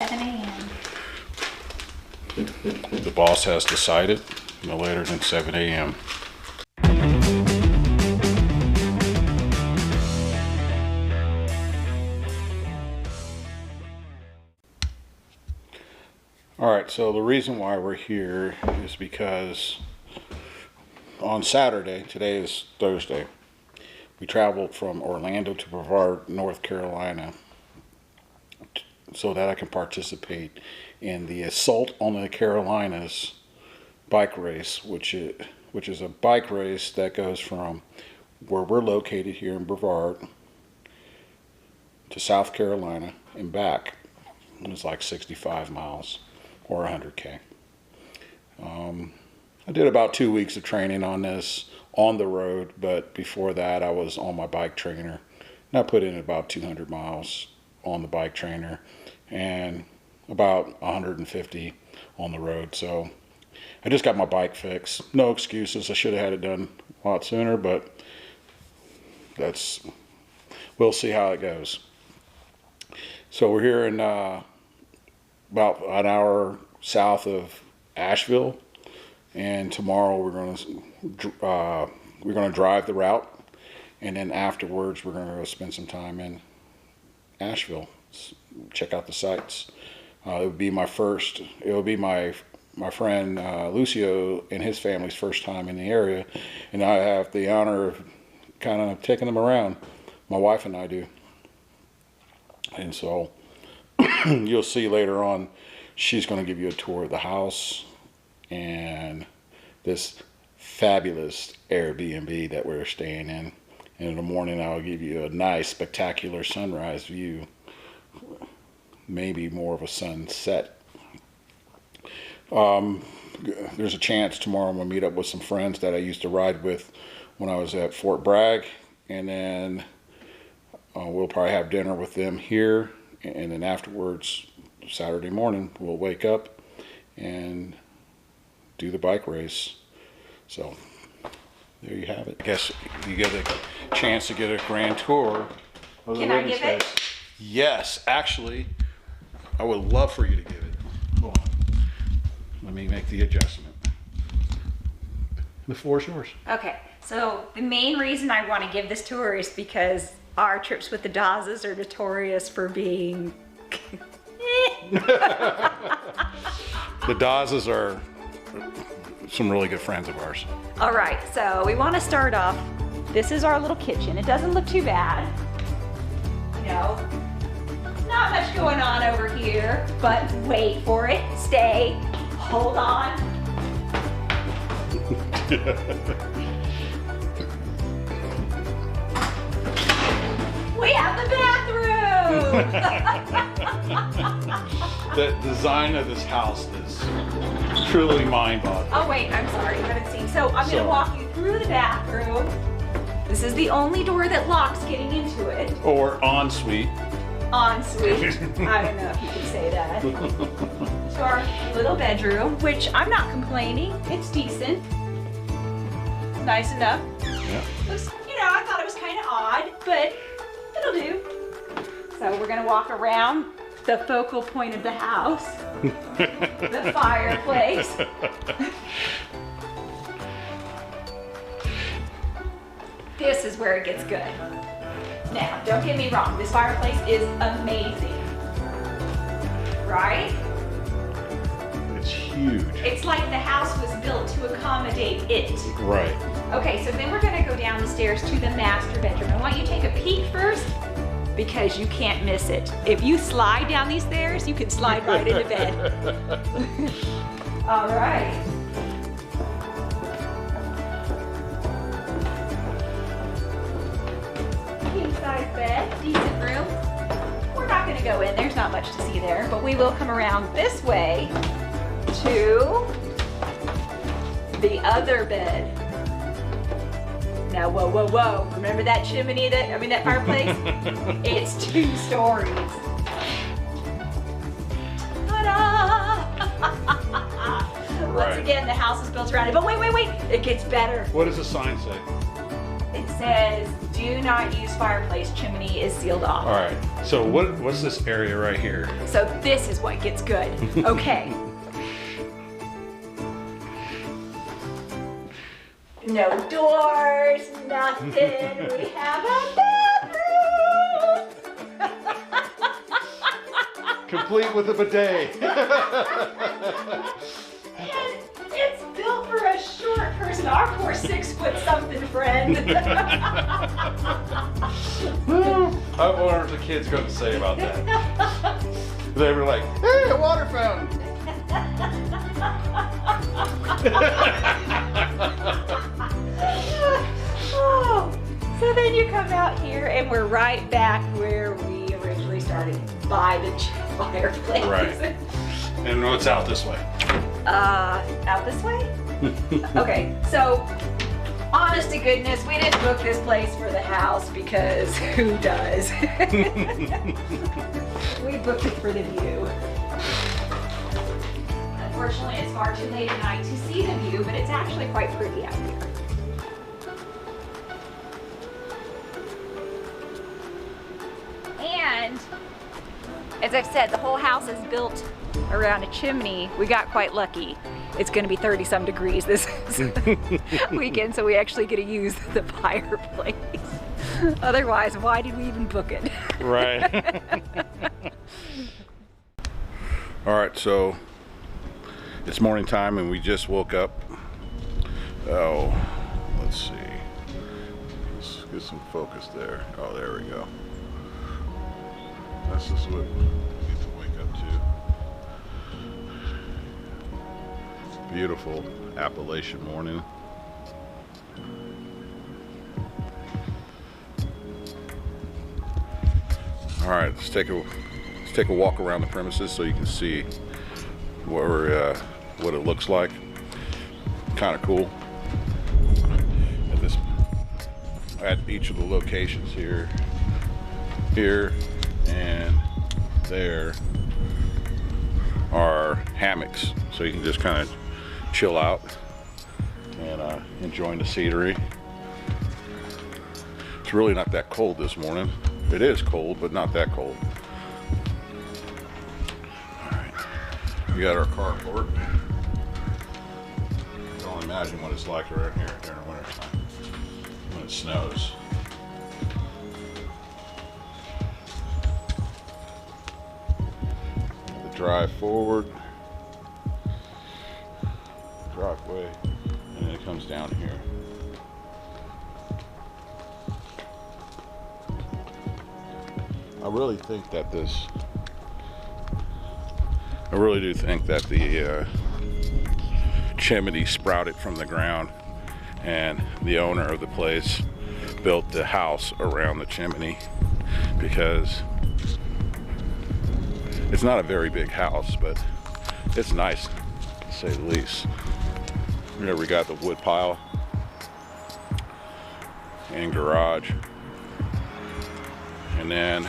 7 a.m. The boss has decided no later than 7 a.m. Alright, so the reason why we're here is because on Saturday, today is Thursday, we traveled from Orlando to Brevard, North Carolina, so that I can participate in the Assault on the Carolinas bike race, which is a bike race that goes from where we're located here in Brevard to South Carolina and back. It's like 65 miles or 100K. I did about 2 weeks of training on this on the road, but before that I was on my bike trainer, and I put in about 200 miles on the bike trainer and about 150 on the road. So I just got my bike fixed. No excuses. I should have had it done a lot sooner, but we'll see how it goes. So we're here in about an hour south of Asheville, and tomorrow we're going to drive the route, and then afterwards we're going to go spend some time in Asheville, check out the sights. It would be my friend Lucio and his family's first time in the area, and I have the honor of kind of taking them around. My wife and I do. And so you'll see later on, she's going to give you a tour of the house and this fabulous Airbnb that we're staying in. And in the morning, I'll give you a nice, spectacular sunrise view, maybe more of a sunset. There's a chance tomorrow I'm going to meet up with some friends that I used to ride with when I was at Fort Bragg, and then we'll probably have dinner with them here, and then afterwards, Saturday morning, we'll wake up and do the bike race. So there you have it. I guess you get a chance to get a grand tour of the living space. Yes, actually, I would love for you to give it. Hold on. Let me make the adjustment. The floor is yours. Okay, so the main reason I want to give this tour is because our trips with the Dawes are notorious for being The Dawes are some really good friends of ours. All right, so we want to start off. This is our little kitchen. It doesn't look too bad. You know, not much going on over here, but wait for it. Stay. Hold on. We have the bathroom. The design of this house is truly mind-boggling. Oh wait, I'm sorry, you haven't seen. So I'm gonna walk you through the bathroom. This is the only door that locks getting into it. Or ensuite. Ensuite. I don't know if you can say that. To our little bedroom, which I'm not complaining. It's decent. Nice enough. Yeah. Looks, I thought it was kind of odd, but it'll do. So we're gonna walk around the focal point of the house, the fireplace. This is where it gets good. Now, don't get me wrong, this fireplace is amazing, right? It's huge. It's like the house was built to accommodate it. Right. Okay, so then we're gonna go down the stairs to the master bedroom. I want you to take a peek first, because you can't miss it. If you slide down these stairs, you can slide right into bed. All right. King size bed, decent room. We're not gonna go in, there's not much to see there, but we will come around this way to the other bed. Now, whoa, whoa, whoa. Remember that chimney that fireplace? It's 2 stories. Ta-da! Once again, the house is built around it. But wait. It gets better. What does the sign say? It says do not use fireplace. Chimney is sealed off. All right. So what's this area right here? So this is what gets good. Okay. No doors, nothing. We have a bathroom. Complete with a bidet. And it's built for a short person. Our poor 6 foot something friend. I wonder what the kids going to say about that. They were like, "Hey, a water fountain." Oh, so then you come out here and we're right back where we originally started, by the fireplace. Right. And what's out this way? Out this way? Okay, so honest to goodness, we didn't book this place for the house because who does? We booked it for the view. Unfortunately, it's far too late at night to see the view, but it's actually quite pretty out here. And as I've said, the whole house is built around a chimney. We got quite lucky. It's going to be 30 some degrees this weekend, so we actually get to use the fireplace. Otherwise, why did we even book it? Right. All right, so it's morning time and we just woke up. Oh, let's see. Let's get some focus there. Oh, there we go. This is what we need to wake up to. Beautiful Appalachian morning. All right, let's take a walk around the premises so you can see what it looks like. Kind of cool. At each of the locations here, and there are hammocks, so you can just kind of chill out and enjoying the scenery. It's really not that cold this morning. It is cold, but not that cold. All right, we got our carport. You can only imagine what it's like around here during the winter time when it snows. The drive forward, driveway, and then it comes down here. I really do think that the chimney sprouted from the ground, and the owner of the place built the house around the chimney, because it's not a very big house, but it's nice to say the least. Here we got the wood pile and garage, and then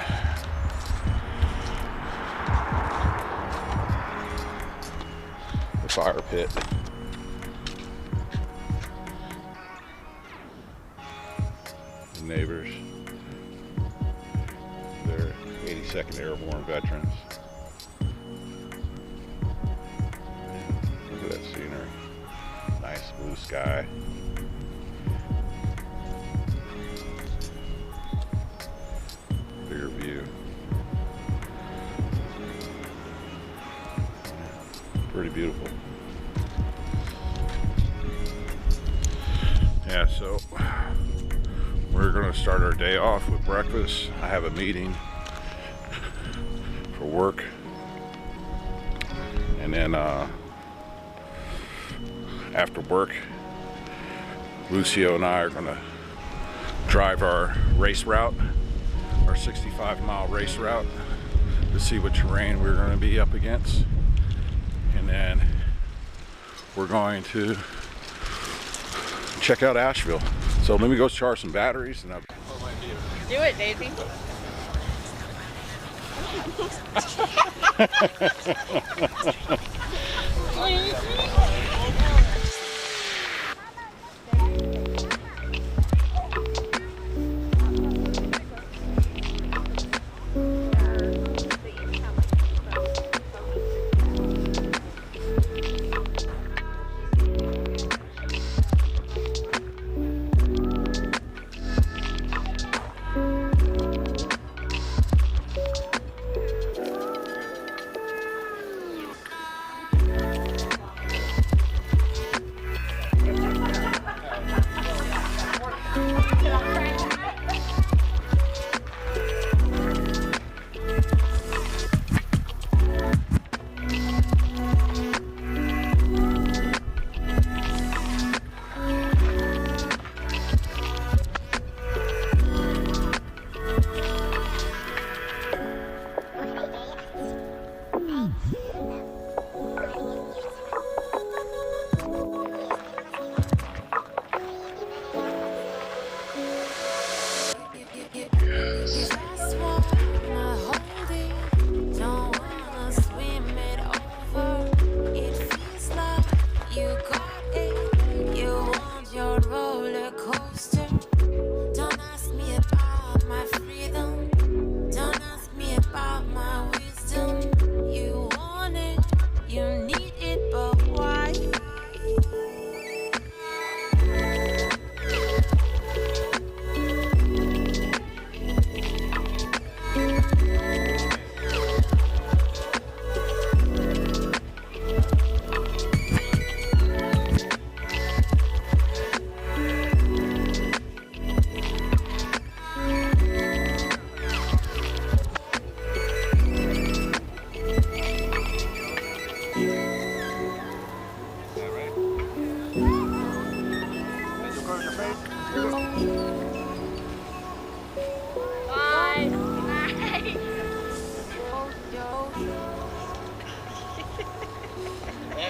the fire pit. The neighbors, they're 82nd Airborne veterans. Look at that scenery. Nice blue sky. Bigger view. Pretty beautiful. Yeah, so we're gonna start our day off with breakfast. I have a meeting for work, and then after work, Lucio and I are gonna drive our race route, our 65-mile race route, to see what terrain we're gonna be up against. And then we're going to check out Asheville. So let me go charge some batteries and I'll... Do it, Daisy.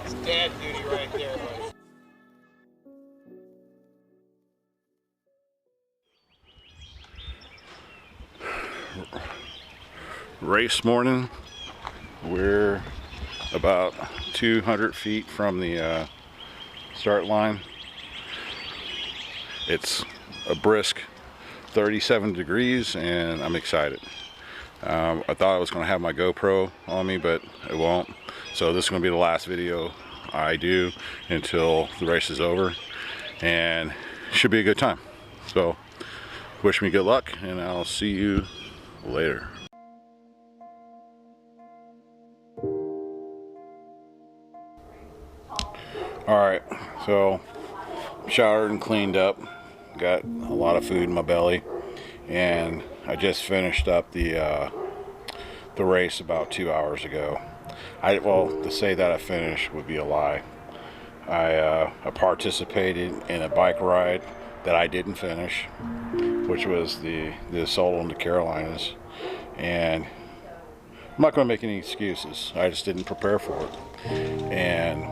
That's dad duty right there, buddy. Race morning. We're about 200 feet from the start line. It's a brisk 37 degrees and I'm excited. I thought I was going to have my GoPro on me, but it won't. So this is going to be the last video I do until the race is over, and it should be a good time. So wish me good luck, and I'll see you later. Alright, so showered and cleaned up, got a lot of food in my belly, and I just finished up the race about 2 hours ago. Well, to say that I finished would be a lie. I participated in a bike ride that I didn't finish, which was the assault on the Carolinas, and I'm not going to make any excuses. I just didn't prepare for it, and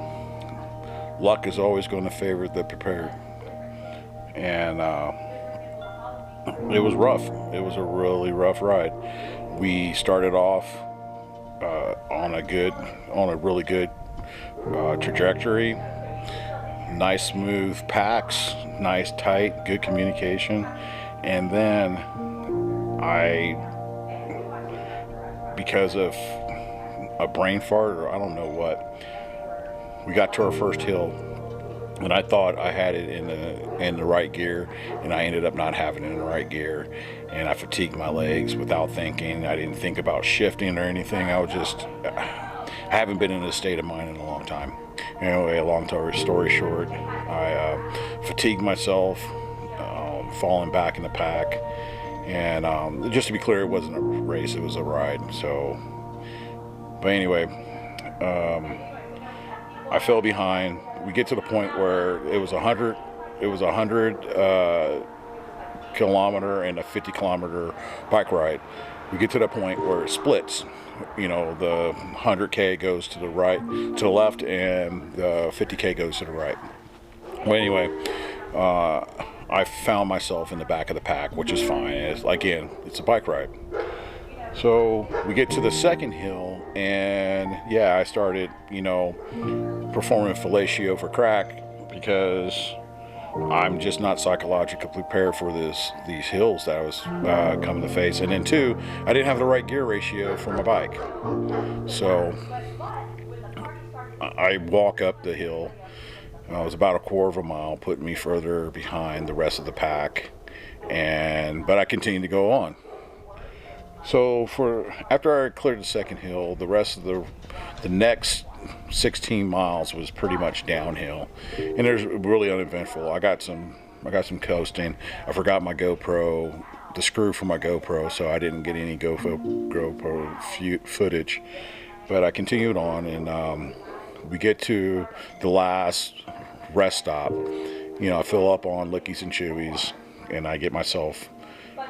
luck is always going to favor the prepared. And it was rough. It was a really rough ride. We started off on a really good trajectory. Nice smooth packs, nice tight, good communication, and then because of a brain fart or I don't know what, we got to our first hill, and I thought I had it in the right gear, and I ended up not having it in the right gear, and I fatigued my legs without thinking. I didn't think about shifting or anything. I haven't been in this state of mind in a long time. Anyway, a long story short, I fatigued myself, falling back in the pack, and just to be clear, it wasn't a race, it was a ride. So, but anyway, I fell behind. We get to the point where it was 100 kilometer and a 50 kilometer bike ride. We get to the point where it splits. You know, the 100K goes to the right, to the left, and the 50K goes to the right. Well, anyway, I found myself in the back of the pack, which is fine. It's a bike ride. So we get to the second hill, and yeah, I started, performing fellatio for crack, because I'm just not psychologically prepared for these hills that I was coming to face. And then two, I didn't have the right gear ratio for my bike. So I walk up the hill. It was about a quarter of a mile, putting me further behind the rest of the pack. But I continued to go on. So after I cleared the second hill, the rest of the next 16 miles was pretty much downhill, and it was really uneventful. I got some coasting. I forgot my GoPro, the screw for my GoPro, so I didn't get any GoPro footage. But I continued on, and we get to the last rest stop. I fill up on Lickies and Chewies, and I get myself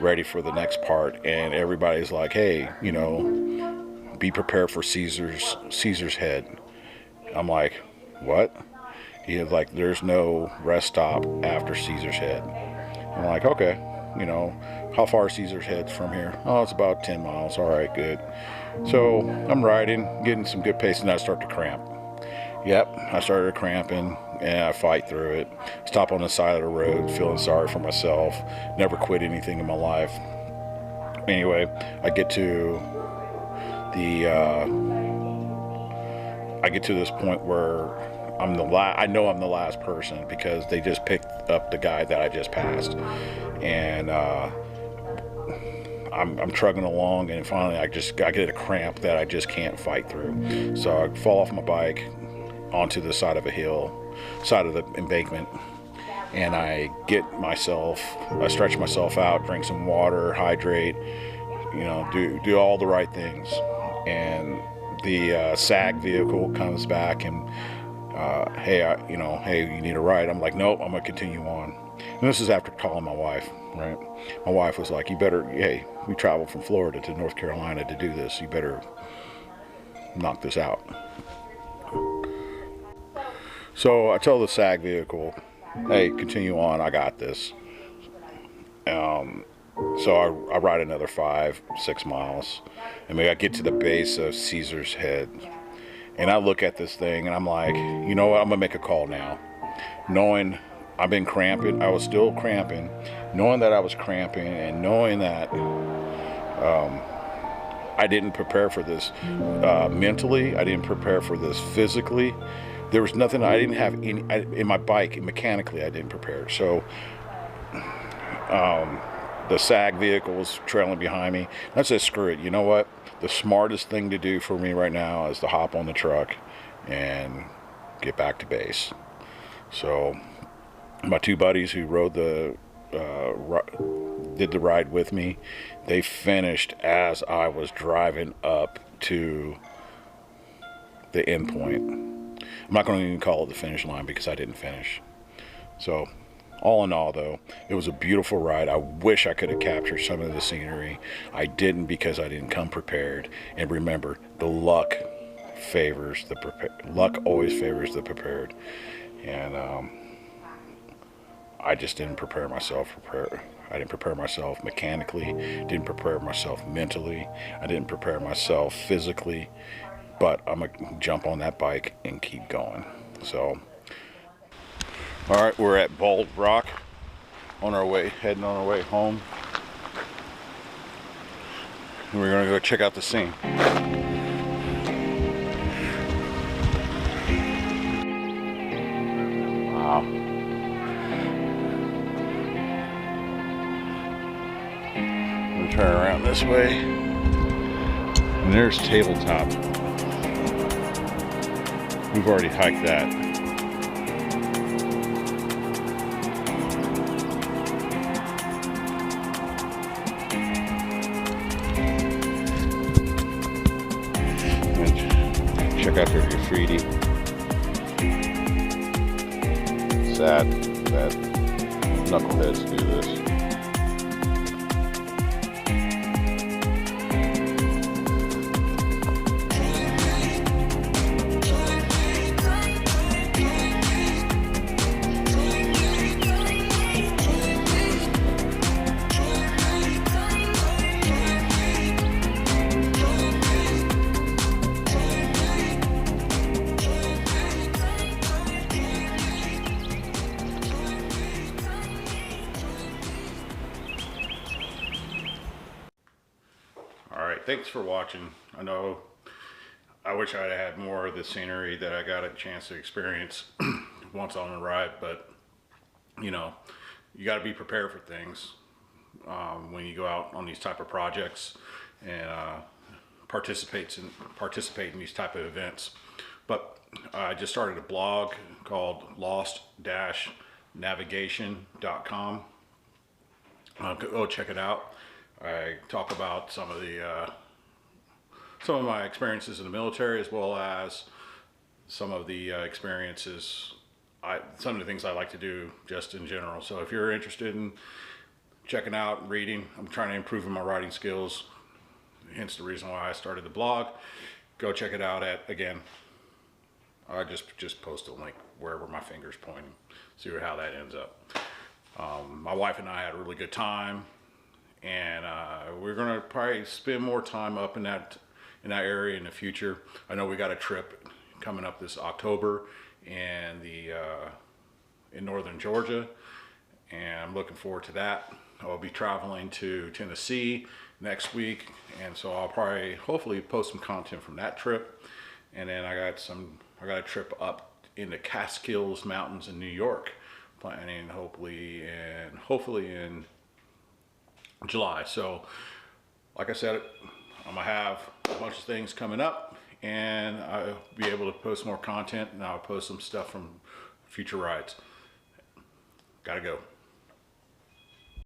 ready for the next part. And everybody's like, "Hey, be prepared for Casaers Head." I'm like, "What?" He was like, "There's no rest stop after Casaers Head." I'm like, "Okay, how far is Casaers Head from here?" "Oh, it's about 10 miles. All right, good." So I'm riding, getting some good pace, and I start to cramp. Yep, I started cramping, and I fight through it. Stop on the side of the road, feeling sorry for myself. Never quit anything in my life. Anyway, I get to this point where I know I'm the last person, because they just picked up the guy that I just passed, and I'm trugging along, and finally I get a cramp that I just can't fight through. So I fall off my bike onto the side of the embankment, and I stretch myself out, drink some water, hydrate, do all the right things. And the SAG vehicle comes back and hey, you need a ride. I'm like, nope, I'm gonna continue on. And this is after calling my wife, right? My wife was like, we traveled from Florida to North Carolina to do this. You better knock this out. So I tell the SAG vehicle, hey, continue on, I got this. So I ride another 5-6 miles, and I get to the base of Casaers Head, and I look at this thing and I'm like, you know what, I'm gonna make a call now. Knowing I've been cramping, I was still cramping, knowing that I was cramping, and knowing that I didn't prepare for this mentally, I didn't prepare for this physically. There was nothing, I didn't have any, in my bike, mechanically I didn't prepare. So the SAG vehicle was trailing behind me. I said, screw it, you know what? The smartest thing to do for me right now is to hop on the truck and get back to base. So my two buddies who rode did the ride with me, they finished as I was driving up to the end point. I'm not going to even call it the finish line because I didn't finish. So all in all, though, it was a beautiful ride. I wish I could have captured some of the scenery. I didn't because I didn't come prepared. And remember, the luck favors the prepared. Luck always favors the prepared. And I just didn't prepare myself. I didn't prepare myself mechanically. Didn't prepare myself mentally. I didn't prepare myself physically. But I'm gonna jump on that bike and keep going. So. All right, we're at Bald Rock heading on our way home. And we're gonna go check out the scene. Wow. I'm gonna turn around this way. And there's Tabletop. We've already hiked that. Check out their graffiti. Sad that knuckleheads do this. Thanks for watching. I wish I had more of the scenery that I got a chance to experience once on the ride, but you know, you got to be prepared for things when you go out on these type of projects and participate in these type of events. But I just started a blog called lost-navigation.com. Go check it out. I talk about some of my experiences in the military, as well as some of the some of the things I like to do just in general. So if you're interested in checking out and reading, I'm trying to improve my writing skills, hence the reason why I started the blog. Go check it out again, I just post a link wherever my finger's pointing, see how that ends up. My wife and I had a really good time. And we're gonna probably spend more time up in that area in the future. I know we got a trip coming up this October in northern Georgia, and I'm looking forward to that. I'll be traveling to Tennessee next week, and so I'll probably hopefully post some content from that trip. And then I got a trip up in the Catskills Mountains in New York, planning hopefully in July. So like I said, I'm gonna have a bunch of things coming up, and I'll be able to post more content, and I'll post some stuff from future rides. Gotta go.